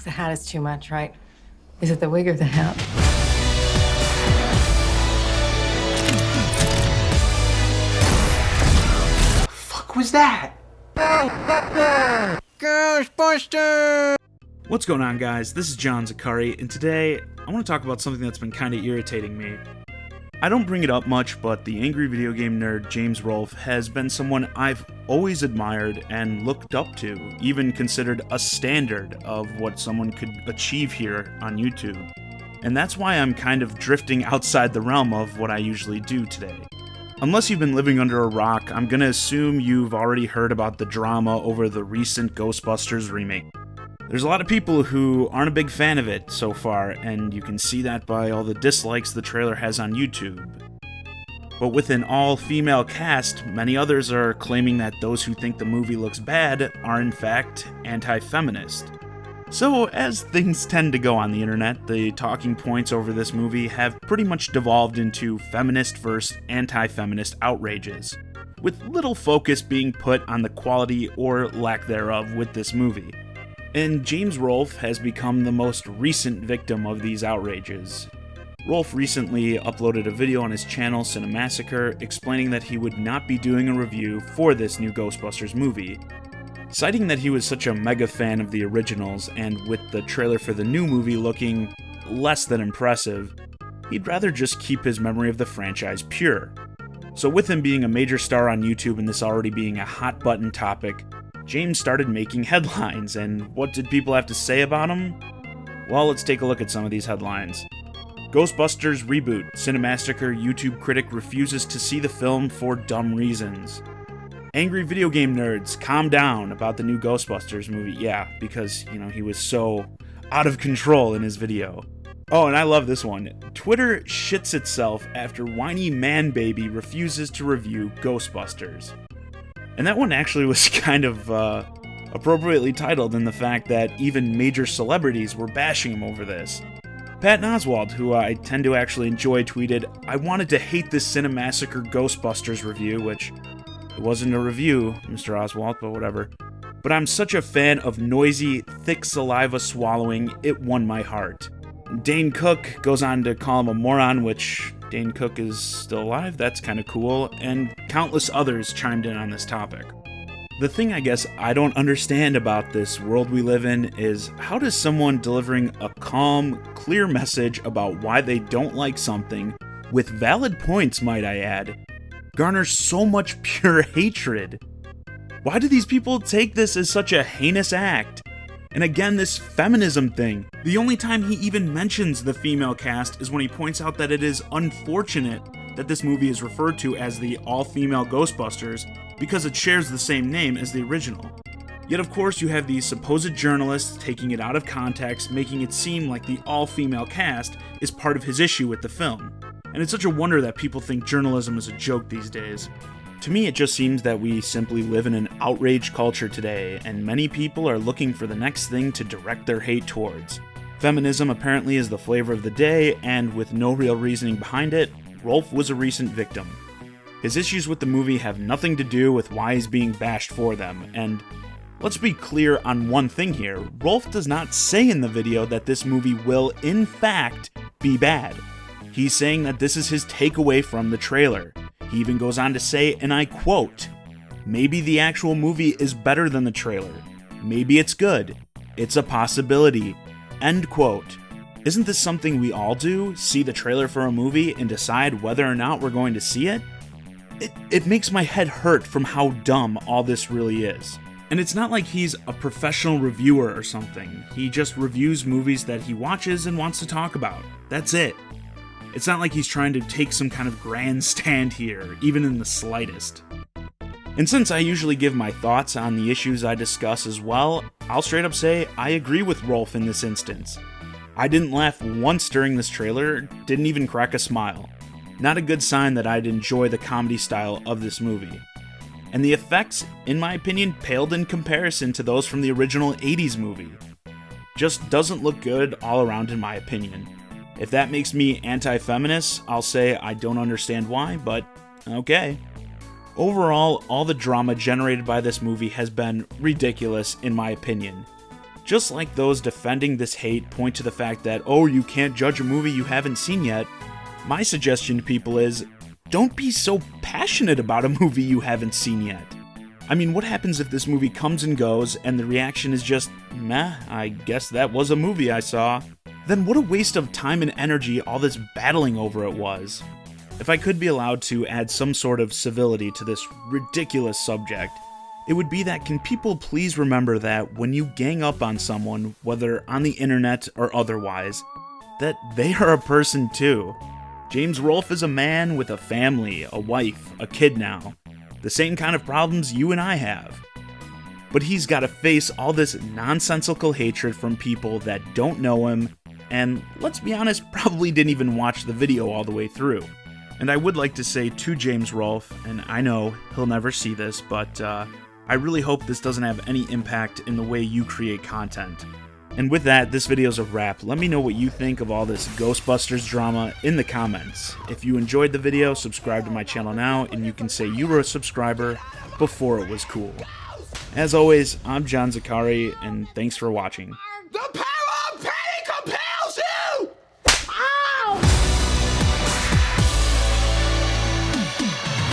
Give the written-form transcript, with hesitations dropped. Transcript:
The hat is too much, right? Is it the wig or the hat? Fuck was that? Ghostbusters! What's going on, guys? This is John Zakari, and today I want to talk about something that's been kind of irritating me. I don't bring it up much, but the angry video game nerd Jamesrolfe has been someone I've always admired and looked up to, even considered a standard of what someone could achieve here on YouTube. And that's why I'm kind of drifting outside the realm of what I usually do today. Unless you've been living under a rock, I'm gonna assume you've already heard about the drama over the recent Ghostbusters remake. There's a lot of people who aren't a big fan of it so far, and you can see that by all the dislikes the trailer has on YouTube. But with an all-female cast, many others are claiming that those who think the movie looks bad are in fact anti-feminist. So, as things tend to go on the internet, the talking points over this movie have pretty much devolved into feminist versus anti-feminist outrages, with little focus being put on the quality or lack thereof with this movie. And Jamesrolfe has become the most recent victim of these outrages. Rolfe recently uploaded a video on his channel, Cinemassacre, explaining that he would not be doing a review for this new Ghostbusters movie, citing that he was such a mega fan of the originals, and with the trailer for the new movie looking less than impressive, he'd rather just keep his memory of the franchise pure. So with him being a major star on YouTube and this already being a hot button topic, James started making headlines, and what did people have to say about him? Well, let's take a look at some of these headlines. Ghostbusters reboot. Cinemassacre YouTube critic refuses to see the film for dumb reasons. Angry video game nerds, calm down about the new Ghostbusters movie. Yeah, because, he was so out of control in his video. Oh, and I love this one. Twitter shits itself after whiny man baby refuses to review Ghostbusters. And that one actually was kind of appropriately titled in the fact that even major celebrities were bashing him over this. Patton Oswalt, who I tend to actually enjoy, tweeted, "I wanted to hate this Cinemassacre Ghostbusters review," which it wasn't a review, Mr. Oswalt, but whatever. "But I'm such a fan of noisy, thick saliva swallowing, it won my heart." Dane Cook goes on to call him a moron, which Dane Cook is still alive, that's kind of cool, and countless others chimed in on this topic. The thing I guess I don't understand about this world we live in is how does someone delivering a calm, clear message about why they don't like something, with valid points might I add, garner so much pure hatred? Why do these people take this as such a heinous act? And again, this feminism thing. The only time he even mentions the female cast is when he points out that it is unfortunate that this movie is referred to as the all-female Ghostbusters because it shares the same name as the original. Yet of course you have these supposed journalists taking it out of context, making it seem like the all-female cast is part of his issue with the film. And it's such a wonder that people think journalism is a joke these days. To me, it just seems that we simply live in an outrage culture today, and many people are looking for the next thing to direct their hate towards. Feminism apparently is the flavor of the day, and with no real reasoning behind it, Rolfe was a recent victim. His issues with the movie have nothing to do with why he's being bashed for them, and let's be clear on one thing here. Rolfe does not say in the video that this movie will, in fact, be bad. He's saying that this is his takeaway from the trailer. He even goes on to say, and I quote, "Maybe the actual movie is better than the trailer. Maybe it's good. It's a possibility." End quote. Isn't this something we all do? See the trailer for a movie and decide whether or not we're going to see it? It makes my head hurt from how dumb all this really is. And it's not like he's a professional reviewer or something. He just reviews movies that he watches and wants to talk about. That's it. It's not like he's trying to take some kind of grandstand here, even in the slightest. And since I usually give my thoughts on the issues I discuss as well, I'll straight up say I agree with Rolfe in this instance. I didn't laugh once during this trailer, didn't even crack a smile. Not a good sign that I'd enjoy the comedy style of this movie. And the effects, in my opinion, paled in comparison to those from the original 80s movie. Just doesn't look good all around in my opinion. If that makes me anti-feminist, I'll say I don't understand why, but okay. Overall, all the drama generated by this movie has been ridiculous in my opinion. Just like those defending this hate point to the fact that, oh, you can't judge a movie you haven't seen yet, my suggestion to people is, don't be so passionate about a movie you haven't seen yet. I mean, what happens if this movie comes and goes and the reaction is just, meh, I guess that was a movie I saw? Then what a waste of time and energy all this battling over it was. If I could be allowed to add some sort of civility to this ridiculous subject, it would be that, can people please remember that when you gang up on someone, whether on the internet or otherwise, that they are a person too. Jamesrolfe is a man with a family, a wife, a kid now. The same kind of problems you and I have. But he's got to face all this nonsensical hatred from people that don't know him, and let's be honest, probably didn't even watch the video all the way through. And I would like to say to Jamesrolfe, and I know he'll never see this, but I really hope this doesn't have any impact in the way you create content. And with that, this video's a wrap. Let me know what you think of all this Ghostbusters drama in the comments. If you enjoyed the video, subscribe to my channel now, and you can say you were a subscriber before it was cool. As always, I'm John Zakari, and thanks for watching. The